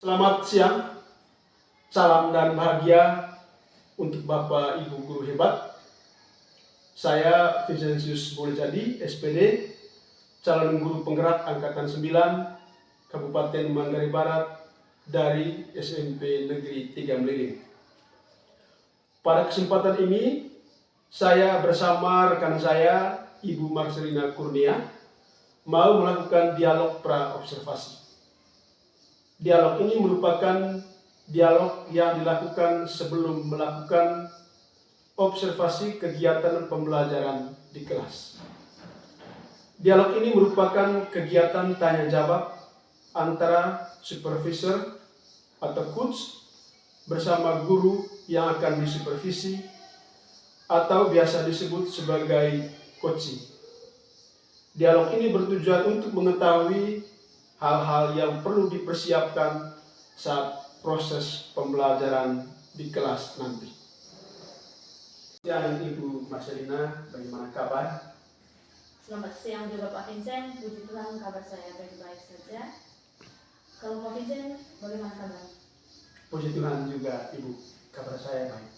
Selamat siang, salam dan bahagia untuk Bapak Ibu Guru hebat. Saya Vincentius Boljadi, SPD, calon guru penggerak Angkatan 9, Kabupaten Manggarai Barat dari SMP Negeri 3 Meliling. Pada kesempatan ini, saya bersama rekan saya, Ibu Marcelina Kurnia, mau melakukan dialog pra-observasi. Dialog ini merupakan dialog yang dilakukan sebelum melakukan observasi kegiatan pembelajaran di kelas. Dialog ini merupakan kegiatan tanya jawab antara supervisor atau coach bersama guru yang akan disupervisi atau biasa disebut sebagai coaching. Dialog ini bertujuan untuk mengetahui hal-hal yang perlu dipersiapkan saat proses pembelajaran di kelas nanti. Siang Ibu Marcelina, bagaimana kabar? Selamat siang juga Pak Vincent, puji Tuhan kabar saya baik-baik saja. Kalau Pak Vincent, bagaimana kabar? Puji Tuhan juga Ibu, kabar saya baik.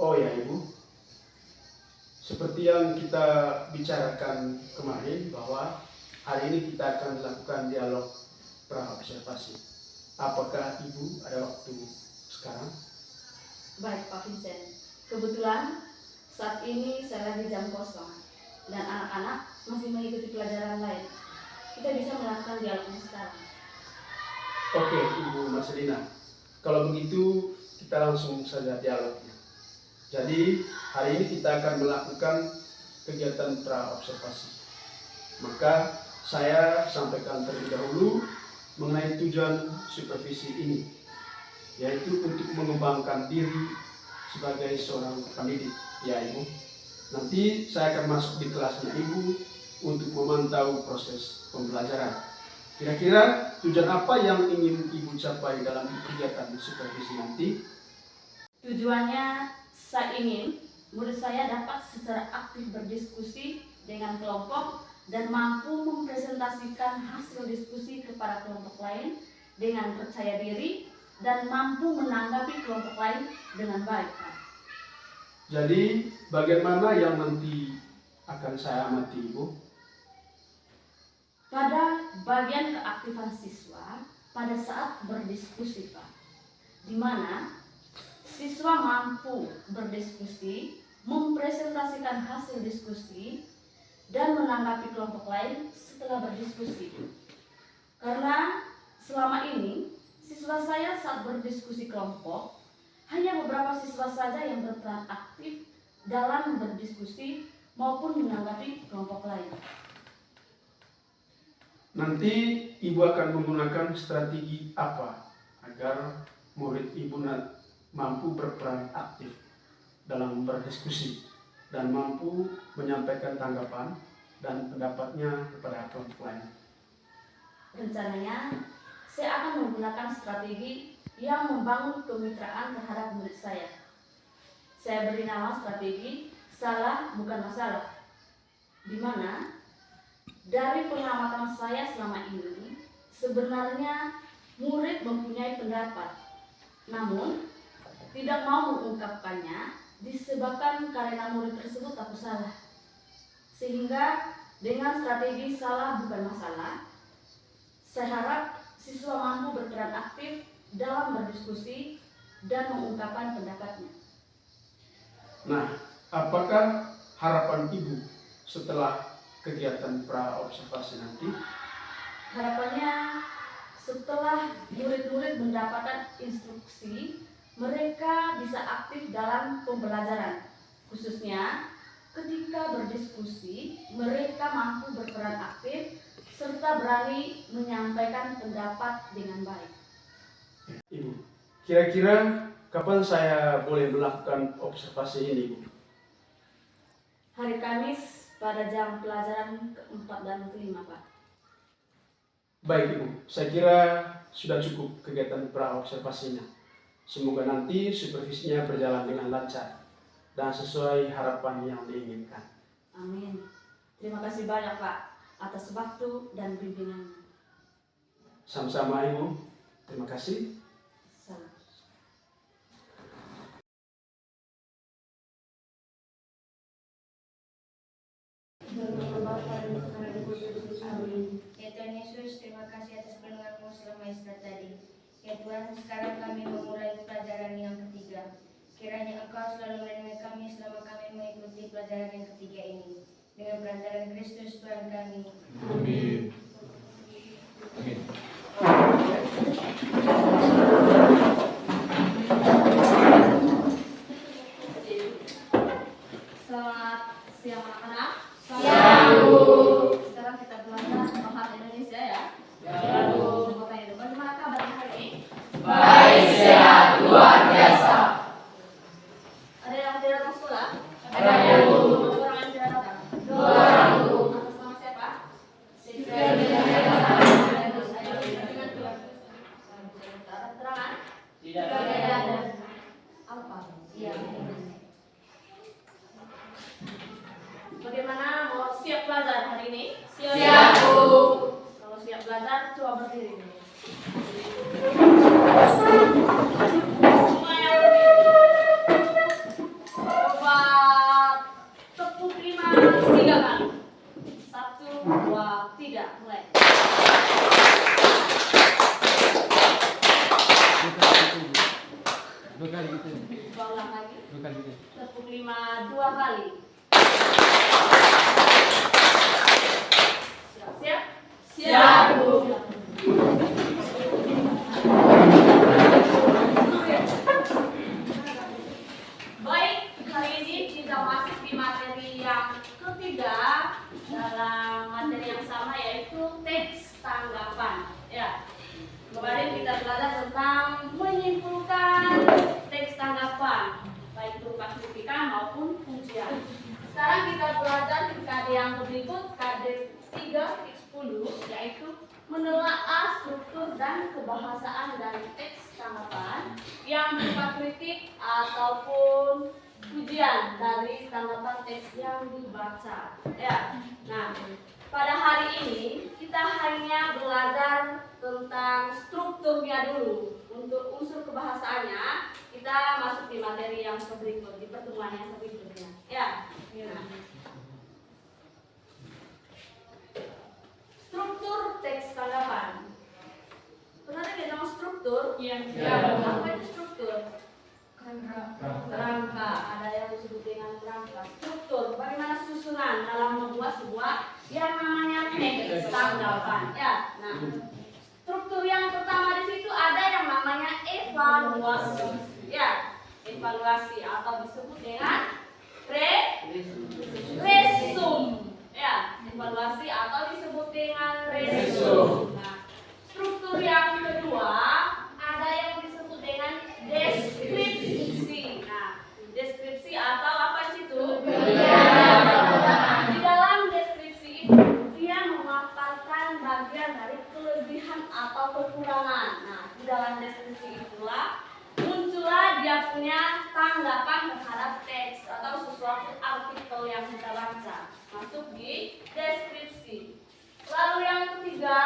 Oh ya Ibu, seperti yang kita bicarakan kemarin bahwa hari ini kita akan melakukan dialog pra-observasi. Apakah Ibu ada waktu sekarang? Baik Pak Vincent, kebetulan saat ini saya lagi jam kosong dan anak-anak masih mengikuti pelajaran lain. Kita bisa melakukan dialognya sekarang. Oke Ibu Marcelina, kalau begitu kita langsung saja dialognya. Jadi hari ini kita akan melakukan kegiatan pra-observasi. Maka saya sampaikan terlebih dahulu mengenai tujuan supervisi ini, yaitu untuk mengembangkan diri sebagai seorang pendidik, ya Ibu. Nanti saya akan masuk di kelasnya Ibu untuk memantau proses pembelajaran. Kira-kira tujuan apa yang ingin Ibu capai dalam kegiatan supervisi nanti? Tujuannya saya ingin murid saya dapat secara aktif berdiskusi dengan kelompok dan mampu mempresentasikan hasil diskusi kepada kelompok lain dengan percaya diri dan mampu menanggapi kelompok lain dengan baik. Jadi bagaimana yang nanti akan saya amati Ibu? Pada bagian keaktifan siswa pada saat berdiskusi Pak, di mana siswa mampu berdiskusi, mempresentasikan hasil diskusi, dan menanggapi kelompok lain setelah berdiskusi. Karena selama ini siswa saya saat berdiskusi kelompok hanya beberapa siswa saja yang berperan aktif dalam berdiskusi maupun menanggapi kelompok lain. Nanti Ibu akan menggunakan strategi apa agar murid Ibu mampu berperan aktif dalam berdiskusi dan mampu menyampaikan tanggapan dan pendapatnya kepada kelompok lain? Rencananya, saya akan menggunakan strategi yang membangun kemitraan terhadap murid saya. Saya beri nama strategi salah bukan masalah, di mana dari pengamatan saya selama ini, sebenarnya murid mempunyai pendapat, namun tidak mau mengungkapkannya disebabkan karena murid tersebut takut salah. Sehingga dengan strategi salah bukan masalah, saya harap siswa mampu berperan aktif dalam berdiskusi dan mengungkapkan pendapatnya. Nah, apakah harapan Ibu setelah kegiatan pra-observasi nanti? Harapannya setelah murid-murid mendapatkan instruksi, mereka bisa aktif dalam pembelajaran. Khususnya ketika berdiskusi, mereka mampu berperan aktif serta berani menyampaikan pendapat dengan baik. Ibu, kira-kira kapan saya boleh melakukan observasi ini, Ibu? Hari Kamis pada jam pelajaran ke-4 dan ke-5, Pak. Baik Ibu, saya kira sudah cukup kegiatan pra-observasinya. Semoga nanti supervisinya berjalan dengan lancar dan sesuai harapan yang diinginkan. Amin. Terima kasih banyak Pak atas waktu dan bimbingannya. Sama-sama Ibu. Terima kasih. Salam. Ya Tuhan Yesus, terima kasih atas perlindungan-Mu selama Istirahat tadi. Ya Tuhan, sekarang kami memulai pelajaran yang ketiga. Kiranya Engkau selalu melindungi kami selama kami mengikuti pelajaran yang ketiga ini. Dengan perantaraan Kristus Tuhan kami. Amin. Amin. Selamat siang anak-anak. Siang, Bu. Sekarang kita belajar bahasa Indonesia ya. Mau tanya dulu, bagaimana kabar hari ini? Baik, sehat, luar biasa. Ada yang tidak datang sekolah? Ada, Bu. Berapa orang yang tidak datang? 2 orang, Bu. Atas nama siapa? Ada keterangan? Tidak ada. Apa? Iya. Bagaimana, mau siap belajar hari ini? Siap, Bu. Kalau siap belajar, coba berdiri. Semua yang berdiri. Coba tepuk 5, 3 kali. 1, 2, 3, mulai. Dua kali gitu. Coba ulang lagi. Dua kali gitu. Tepuk 5, 2 kali. Siap? Siap, Bu. Baik, hari ini kita masuk di materi yang ketiga dalam materi yang sama, yaitu teks tanggapan. Ya, kemarin kita belajar tentang menyimpulkan teks tanggapan, baik berupa kritikan maupun pujian. Sekarang kita belajar di KD yang berikut, KD 3.10, yaitu menelaah struktur dan kebahasaan dari teks tanggapan yang berupa kritik ataupun pujian dari tanggapan teks yang dibaca. Ya, nah pada hari ini kita hanya belajar tentang strukturnya dulu. Untuk unsur kebahasaannya kita masuk di materi yang berikut, di pertemuan yang berikutnya. Ya, nah. Struktur teks tanggapan. Pernah dengar nama struktur? Iya. Apa itu struktur? Kerangka. Ada yang disebut dengan kerangka. Struktur. Bagaimana susunan dalam membuat sebuah yang namanya teks tanggapan. Ya. Nah, struktur yang pertama di situ ada yang namanya evaluasi. Ya, evaluasi atau disebut dengan resum. Ya, evaluasi atau disebut dengan resum. Nah, struktur yang kedua ada yang disebut dengan deskripsi. Nah, deskripsi atau apa di situ? Di dalam deskripsi itu dia memaparkan bagian dari kelebihan atau kekurangan. Nah, di dalam deskripsi itulah muncullah dia punya tanggapan terhadap teks atau sesuatu artikel yang kita baca, masuk di deskripsi. Lalu yang ketiga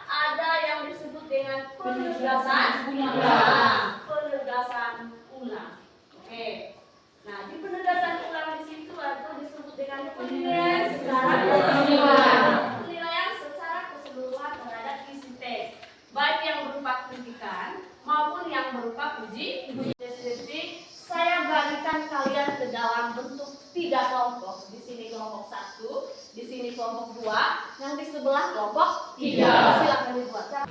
ada yang disebut dengan penegasan ulang. Penegasan ulang. Oke. Nah, di penegasan ulang di situ atau disebut dengan penilaian secara keseluruhan. Penilaian secara keseluruhan terhadap isi teks, baik yang berupa kritikan maupun yang berupa puji. Deskripsi saya bagikan kalian ke dalam bentuk 3 kelompok. Di sini kelompok 1, di sini kelompok 2, yang di sebelah kelompok 3. Silakan dibuat.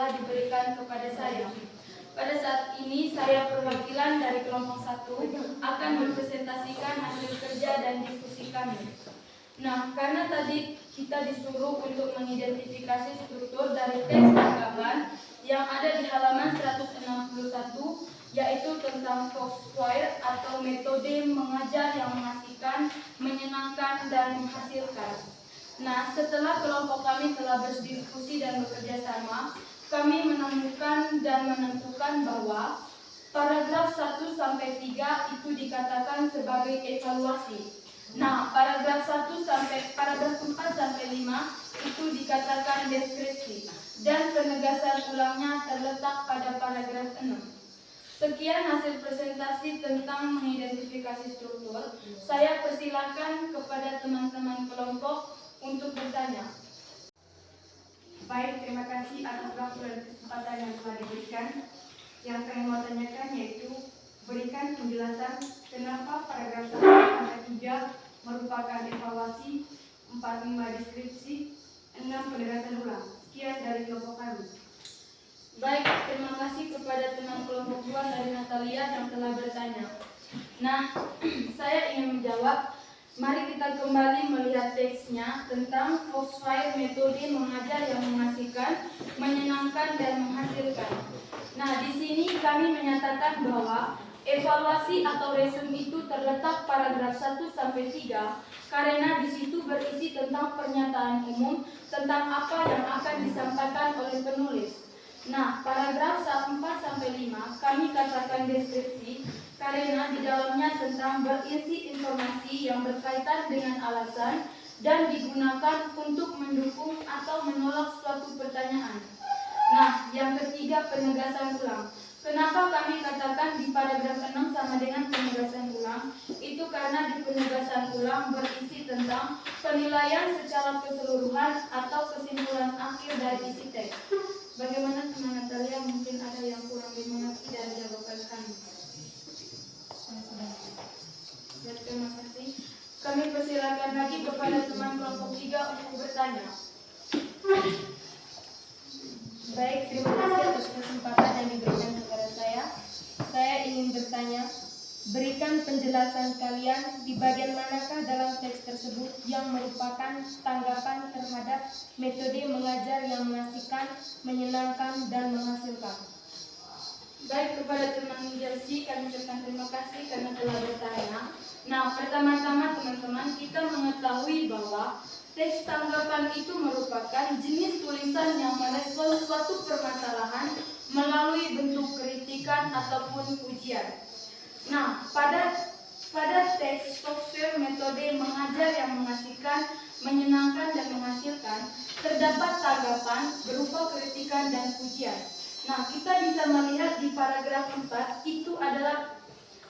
telah diberikan kepada saya. Pada saat ini saya perwakilan dari kelompok 1 akan mempresentasikan hasil kerja dan diskusi kami. Nah, karena tadi kita disuruh untuk mengidentifikasi struktur dari teks tanggapan yang ada di halaman 161, yaitu tentang Foursquare atau metode mengajar yang mengasihkan, menyenangkan, dan menghasilkan. Nah, setelah kelompok kami telah berdiskusi dan bekerja sama, kami menemukan dan menentukan bahwa paragraf 1-3 itu dikatakan sebagai evaluasi. Nah, paragraf 4-5 itu dikatakan deskripsi dan penegasan ulangnya terletak pada paragraf 6. Sekian hasil presentasi tentang mengidentifikasi struktur. Saya persilakan kepada teman-teman kelompok untuk bertanya. Baik, terima kasih atas waktu dan kesempatan yang telah diberikan. Yang kami mau tanyakan yaitu berikan penjelasan kenapa paragraf 1-3 merupakan evaluasi, 4-5 deskripsi, 6 penegasan ulang. Sekian dari kelompok kami. Baik, terima kasih kepada teman kelompok 2 dari Natalia yang telah bertanya. Nah, saya ingin menjawab. Mari kita kembali melihat teksnya tentang Foursquare metode mengajar yang mengasihkan, menyenangkan, dan menghasilkan. Nah, di sini kami menyatakan bahwa evaluasi atau resume itu terletak paragraf 1-3 karena di situ berisi tentang pernyataan umum tentang apa yang akan disampaikan oleh penulis. Nah, paragraf 4-5 kami katakan deskripsi karena di dalamnya tentang berisi informasi yang berkaitan dengan alasan dan digunakan untuk mendukung atau menolak suatu pertanyaan. Nah, yang ketiga penegasan ulang. Kenapa kami katakan di paragraf 6 sama dengan penegasan ulang? Itu karena di penegasan ulang berisi tentang penilaian secara keseluruhan atau kesimpulan akhir dari isi teks. Bagaimana teman Natalia, mungkin ada yang kurang dimengerti dari jawaban kami. Terima kasih. Kami persilakan lagi kepada teman kelompok 3 untuk bertanya. Baik, terima kasih atas kesempatan yang diberikan kepada saya. Saya ingin bertanya, berikan penjelasan kalian di bagian manakah dalam teks tersebut yang merupakan tanggapan terhadap metode mengajar yang mengasihkan, menyenangkan, dan menghasilkan. Baik, kepada teman Jelsi kami ucapkan terima kasih karena telah bertanya. Nah, pertama-tama teman-teman kita mengetahui bahwa teks tanggapan itu merupakan jenis tulisan yang merespon suatu permasalahan melalui bentuk kritikan ataupun pujian. Nah, pada teks Foursquare metode mengajar yang mengasihkan, menyenangkan, dan menghasilkan terdapat tanggapan berupa kritikan dan pujian. Nah, kita bisa melihat di paragraf 4 itu adalah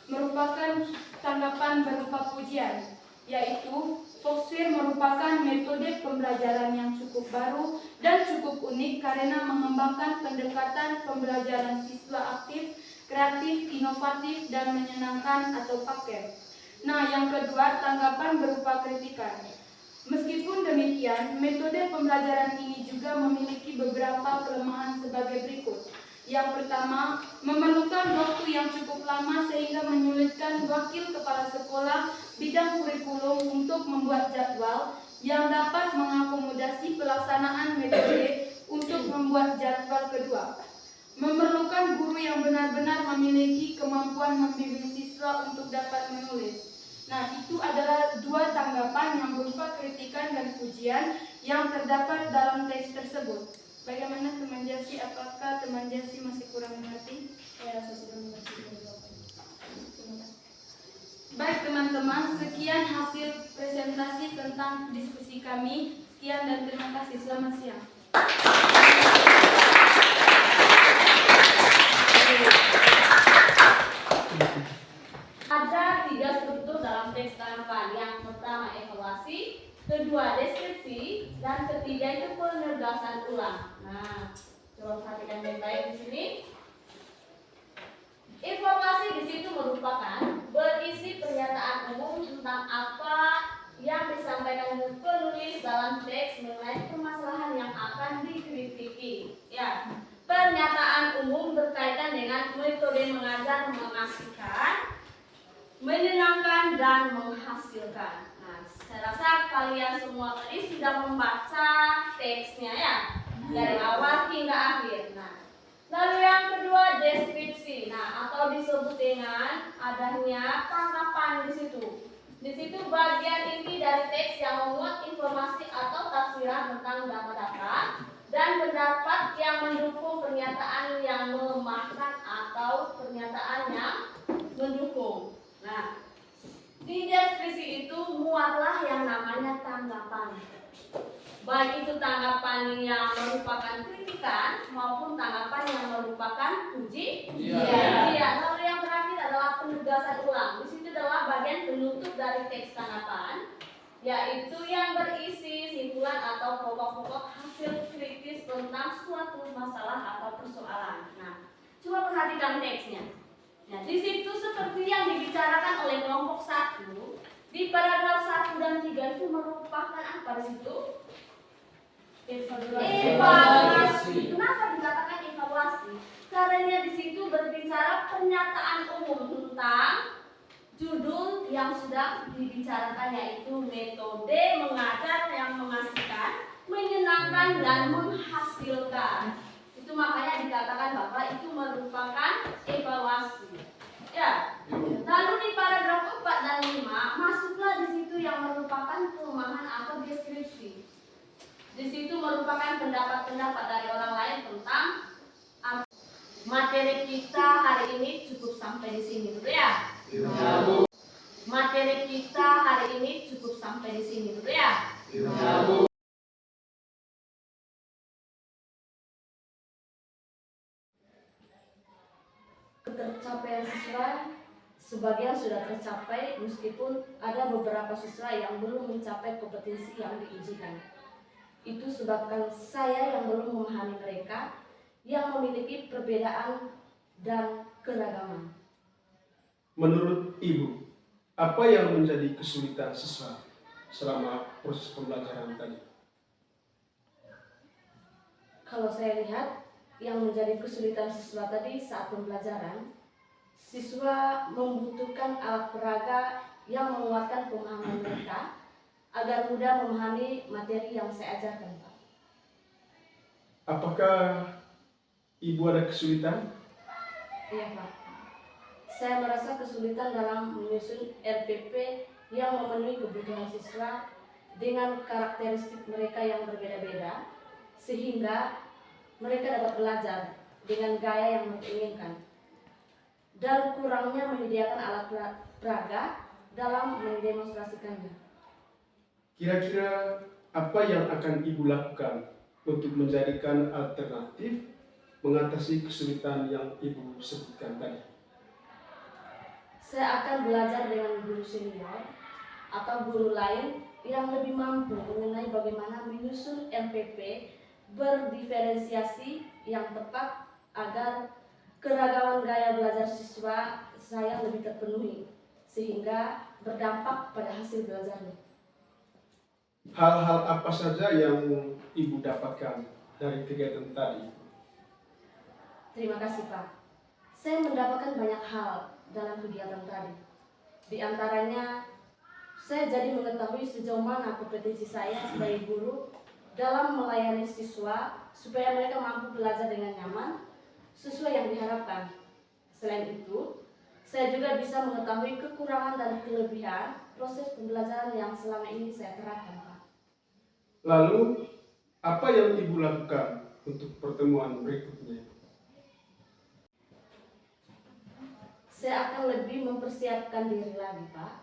merupakan tanggapan berupa pujian, yaitu Foursquare merupakan metode pembelajaran yang cukup baru dan cukup unik karena mengembangkan pendekatan pembelajaran siswa aktif, kreatif, inovatif, dan menyenangkan atau paket. Nah, yang kedua, tanggapan berupa kritikan. Meskipun demikian, metode pembelajaran ini juga memiliki beberapa kelemahan sebagai berikut. Yang pertama, memerlukan waktu yang cukup lama sehingga menyulitkan wakil kepala sekolah bidang kurikulum untuk membuat jadwal yang dapat mengakomodasi pelaksanaan metode untuk membuat jadwal kedua. Memerlukan guru yang benar-benar memiliki kemampuan membimbing siswa untuk dapat menulis. Nah, itu adalah dua tanggapan yang berupa kritikan dan pujian yang terdapat dalam teks tersebut. Bagaimana teman Jelsi? Apakah teman Jelsi masih kurang mengerti? Saya rasa sudah mengerti. Baik teman-teman, sekian hasil presentasi tentang diskusi kami. Sekian dan terima kasih. Selamat siang. Ada 3 struktur dalam teks tanggapan. Yang pertama evaluasi, kedua deskripsi, dan ketiga itu penegasan ulang. Nah, coba perhatikan baik-baik di sini. Evaluasi di situ merupakan berisi pernyataan umum tentang apa yang disampaikan penulis dalam teks mengenai permasalahan yang akan dikritiki. Ya, menyediakan dan menghasilkan. Nah, saya rasa kalian semua tadi sudah membaca teksnya ya, dari awal hingga akhir. Nah, lalu yang kedua deskripsi. Nah, atau disebut dengan adanya tanggapan di situ. Di situ bagian inti dari teks yang memuat informasi atau tafsiran tentang data-data dan pendapat yang mendukung pernyataan yang melemahkan atau pernyataan yang mendukung. Nah, di deskripsi itu muatlah yang namanya tanggapan. Baik itu tanggapan yang merupakan kritikan maupun tanggapan yang merupakan pujian. Lalu yang terakhir adalah penegasan ulang. Di situ adalah bagian penutup dari teks tanggapan, yaitu yang berisi simpulan atau pokok-pokok hasil kritis tentang suatu masalah atau persoalan. Nah, coba perhatikan teksnya. Nah, di situ seperti yang dibicarakan oleh kelompok 1, di paragraf 1 dan 3 itu merupakan apa di situ? Evaluasi. Kenapa dikatakan evaluasi? Karena di situ berbicara pernyataan umum tentang judul yang sudah dibicarakan, yaitu metode mengajar yang mengasihkan, menyenangkan, dan menghasilkan. Itu makanya dikatakan bahwa itu merupakan evaluasi. Ya. Lalu di paragraf 4 dan 5 masuklah di situ yang merupakan kelemahan atau deskripsi. Di situ merupakan pendapat-pendapat dari orang lain tentang materi kita hari ini. Cukup sampai di sini dulu ya. Materi kita hari ini cukup sampai di sini dulu ya. Tercapaian siswa sebagian sudah tercapai, meskipun ada beberapa siswa yang belum mencapai kompetensi yang diujikan. Itu sebabkan saya yang belum memahami mereka yang memiliki perbedaan dan keragaman. Menurut Ibu, apa yang menjadi kesulitan siswa selama proses pembelajaran tadi? Kalau saya lihat, yang menjadi kesulitan siswa tadi saat pembelajaran, siswa membutuhkan alat peraga yang menguatkan pemahaman mereka agar mudah memahami materi yang saya ajarkan, Pak. Apakah Ibu ada kesulitan? Iya, Pak. Saya merasa kesulitan dalam menyusun RPP yang memenuhi kebutuhan siswa dengan karakteristik mereka yang berbeda-beda, sehingga mereka dapat belajar dengan gaya yang mereka inginkan. Dan kurangnya menyediakan alat peraga dalam mendemonstrasikannya. Kira-kira apa yang akan Ibu lakukan untuk menjadikan alternatif mengatasi kesulitan yang Ibu sebutkan tadi? Saya akan belajar dengan guru senior atau guru lain yang lebih mampu mengenai bagaimana menyusun RPP berdiferensiasi yang tepat agar keragaman gaya belajar siswa saya lebih terpenuhi, sehingga berdampak pada hasil belajarnya. Hal-hal apa saja yang Ibu dapatkan dari kegiatan tadi? Terima kasih, Pak. Saya mendapatkan banyak hal dalam kegiatan tadi. Di antaranya, saya jadi mengetahui sejauh mana kompetensi saya sebagai guru dalam melayani siswa supaya mereka mampu belajar dengan nyaman sesuai yang diharapkan. Selain itu, saya juga bisa mengetahui kekurangan dan kelebihan proses pembelajaran yang selama ini saya terapkan, Pak. Lalu, apa yang Ibu lakukan untuk pertemuan berikutnya? Saya akan lebih mempersiapkan diri lagi, Pak,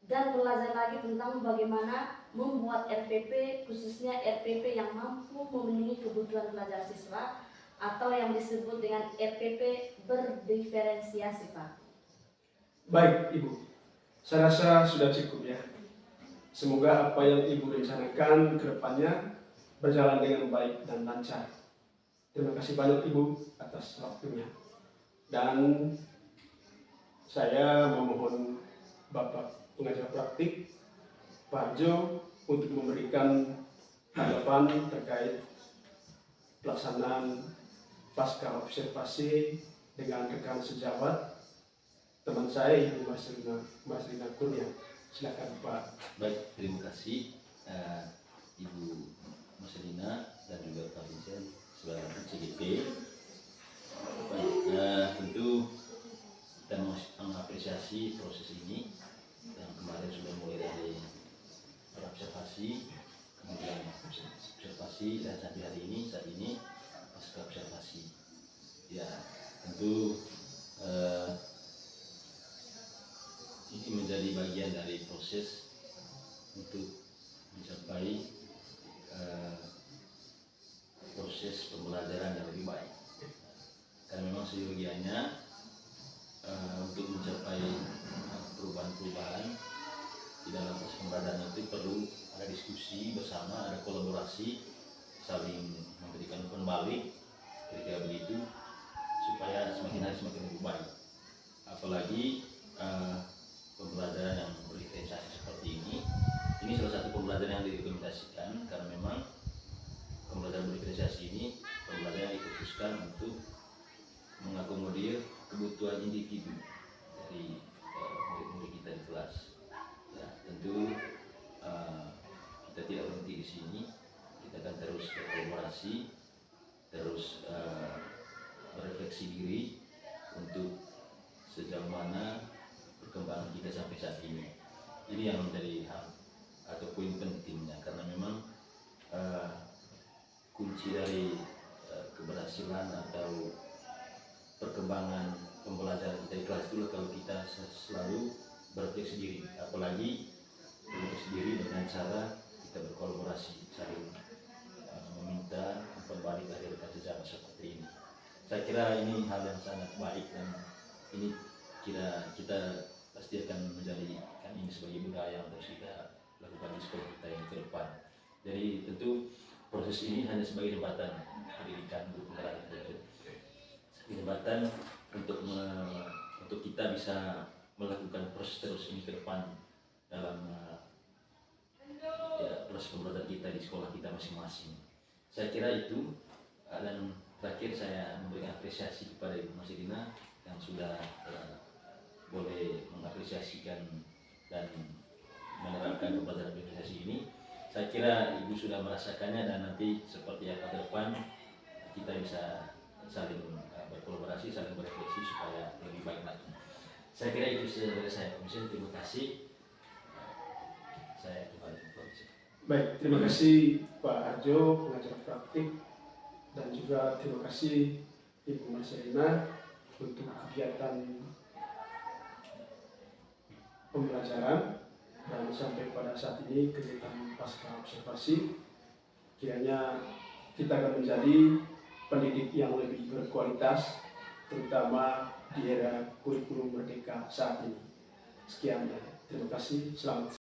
dan belajar lagi tentang bagaimana membuat RPP, khususnya RPP yang mampu memenuhi kebutuhan belajar siswa atau yang disebut dengan RPP berdiferensiasi, Pak. Baik, Ibu. Saya rasa sudah cukup ya. Semoga apa yang Ibu rencanakan ke depannya berjalan dengan baik dan lancar. Terima kasih banyak Ibu atas waktunya. Dan saya memohon Bapak pengajar praktik, Pak Jo, untuk memberikan tanggapan terkait pelaksanaan pasca observasi dengan rekan sejawat teman saya Ibu Marcelina Kurnia. Silakan Pak. Baik, terima kasih Ibu Marcelina dan juga Pak Vincent sebagai CGP. Baik, tentu kita mengapresiasi proses ini yang kemarin sudah mulai dari observasi, kemudian observasi dan sampai saat ini pasca observasi. Ya, tentu ini menjadi bagian dari proses untuk mencapai proses pembelajaran yang lebih baik. Karena memang seyogianya untuk mencapai perubahan-perubahan di dalam proses pembelajaran itu perlu ada diskusi bersama, ada kolaborasi, saling memberikan umpan balik, kira-kira begitu, supaya semakin hari semakin lebih baik. Apalagi pembelajaran yang berdiferensiasi seperti ini salah satu pembelajaran yang direkomendasikan karena memang pembelajaran berdiferensiasi ini pembelajaran yang difokuskan untuk mengakomodir kebutuhan individu dari murid-murid kita di kelas. Ya, tentu kita tidak berhenti di sini, kita akan terus berkolaborasi, terus berefleksi diri untuk sejauh mana perkembangan kita sampai saat ini. Ini yang menjadi hal atau poin pentingnya, karena memang kunci dari keberhasilan atau perkembangan pembelajaran kita di kelas itu kalau kita selalu berefleksi diri, apalagi berefleksi diri dengan cara kita berkolaborasi, saling meminta umpan balik dari rekan sesama seperti ini. Saya kira ini hal yang sangat baik dan ini kita pasti akan menjadikan ini sebagai budaya yang harus kita lakukan di sekolah kita yang ke depan. Jadi tentu proses ini hanya sebagai jembatan pendidikan untuk pembelajaran, jembatan untuk kita bisa melakukan proses terus ini ke depan dalam proses pembelajaran kita di sekolah kita masing-masing. Saya kira itu, dan terakhir saya memberikan apresiasi kepada Ibu Marcelina yang sudah boleh mengapresiasikan dan menerapkan pembelajaran berdiferensiasi ini. Saya kira Ibu sudah merasakannya dan nanti seperti apa ke depan kita bisa saling berkolaborasi, saling berefleksi supaya lebih baik lagi. Saya kira itu dari saya, Komisi. Terima kasih. Saya kembali ke Komisi. Baik, terima kasih Pak Arjo, pengajar praktik, dan juga terima kasih Ibu Marcelina untuk kegiatan pembelajaran dan sampai pada saat ini kegiatan pasca observasi. Kiranya kita akan menjadi pendidik yang lebih berkualitas, terutama di era kurikulum merdeka saat ini. Sekian, terima kasih, selamat